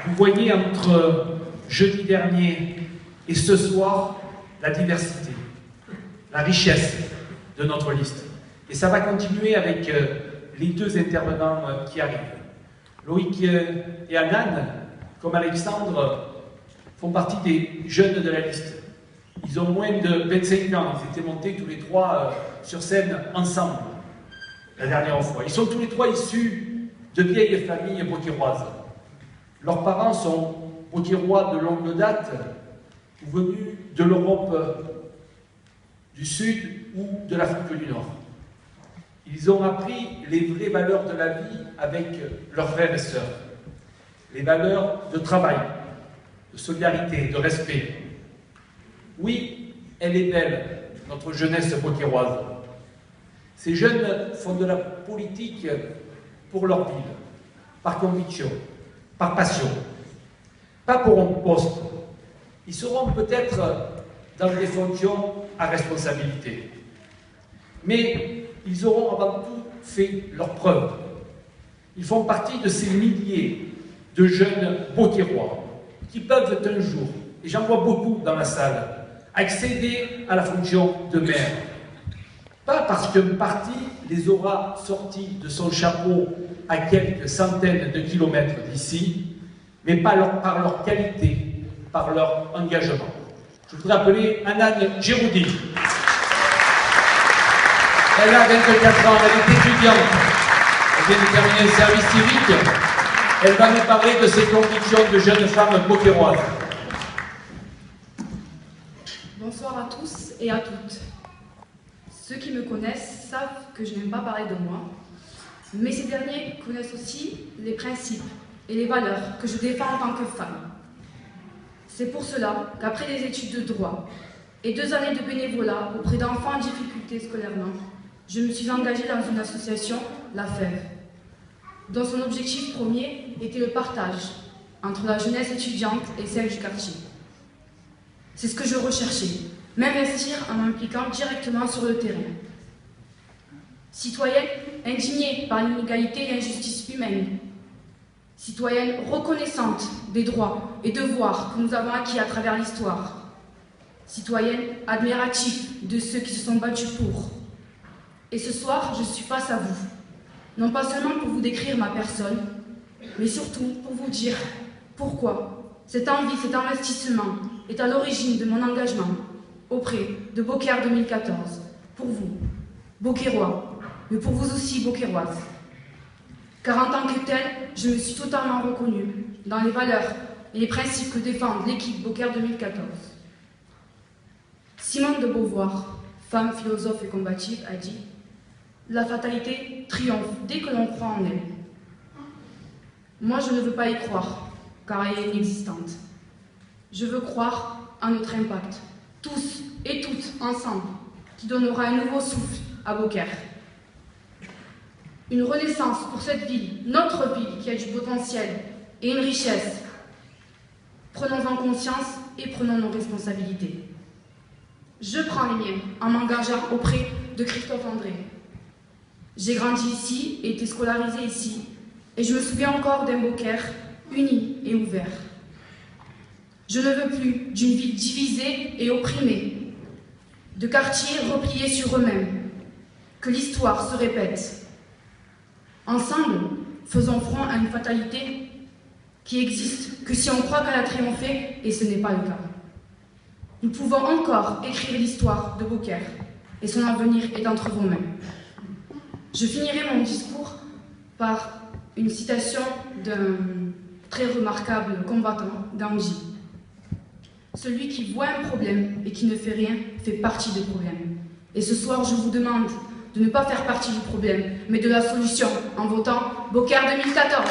Vous voyez entre jeudi dernier et ce soir la diversité, la richesse de notre liste. Et ça va continuer avec les deux intervenants qui arrivent. Loïc et Anan, comme Alexandre, font partie des jeunes de la liste. Ils ont moins de 25 ans, ils étaient montés tous les trois sur scène ensemble la dernière fois. Ils sont tous les trois issus de vieilles familles beaucairoises. Leurs parents sont beaucairois de longue date, ou venus de l'Europe du Sud ou de l'Afrique du Nord. Ils ont appris les vraies valeurs de la vie avec leurs frères et sœurs. Les valeurs de travail, de solidarité, de respect. Oui, elle est belle, notre jeunesse beaucairoise. Ces jeunes font de la politique pour leur ville, par conviction, par passion. Pas pour un poste. Ils seront peut-être dans des fonctions à responsabilité. Mais ils auront avant tout fait leurs preuves. Ils font partie de ces milliers de jeunes beaucairois qui peuvent un jour, et j'en vois beaucoup dans la salle, accéder à la fonction de maire. Pas parce qu'un parti les aura sortis de son chapeau à quelques centaines de kilomètres d'ici, mais par leur qualité, par leur engagement. Je voudrais appeler Anan Giroudi. Elle a 24 ans, elle est étudiante, elle vient de terminer le service civique. Elle va nous parler de ses convictions de jeune femme beaucairoise. Bonsoir à tous et à toutes. Ceux qui me connaissent savent que je n'aime pas parler de moi, mais ces derniers connaissent aussi les principes et les valeurs que je défends en tant que femme. C'est pour cela qu'après des études de droit et 2 années de bénévolat auprès d'enfants en difficulté scolairement, je me suis engagée dans une association, la Fève, dont son objectif premier était le partage entre la jeunesse étudiante et celle du quartier. C'est ce que je recherchais, m'investir en m'impliquant directement sur le terrain. Citoyenne indignée par l'inégalité et l'injustice humaine, citoyenne reconnaissante des droits et devoirs que nous avons acquis à travers l'histoire, citoyenne admirative de ceux qui se sont battus pour. Et ce soir, je suis face à vous, non pas seulement pour vous décrire ma personne, mais surtout pour vous dire pourquoi cette envie, cet investissement est à l'origine de mon engagement auprès de Beaucaire 2014, pour vous, Beaucairois, mais pour vous aussi, Beaucairoises. Car en tant que telle, je me suis totalement reconnue dans les valeurs et les principes que défend l'équipe Beaucaire 2014. Simone de Beauvoir, femme philosophe et combative, a dit « La fatalité triomphe dès que l'on croit en elle. » Moi, je ne veux pas y croire, car elle est inexistante. Je veux croire à notre impact, tous et toutes ensemble, qui donnera un nouveau souffle à Beaucaire. Une renaissance pour cette ville, notre ville, qui a du potentiel et une richesse. Prenons-en conscience et prenons nos responsabilités. Je prends les miennes en m'engageant auprès de Christophe André. J'ai grandi ici et été scolarisée ici, et je me souviens encore d'un Beaucaire uni et ouvert. Je ne veux plus d'une ville divisée et opprimée, de quartiers repliés sur eux-mêmes, que l'histoire se répète. Ensemble, faisons front à une fatalité qui existe que si on croit qu'elle a triomphé, et ce n'est pas le cas. Nous pouvons encore écrire l'histoire de Beaucaire, et son avenir est entre vos mains. Je finirai mon discours par une citation d'un très remarquable combattant, Gandhi. Celui qui voit un problème et qui ne fait rien fait partie du problème. Et ce soir, je vous demande de ne pas faire partie du problème, mais de la solution, en votant Beaucaire 2014.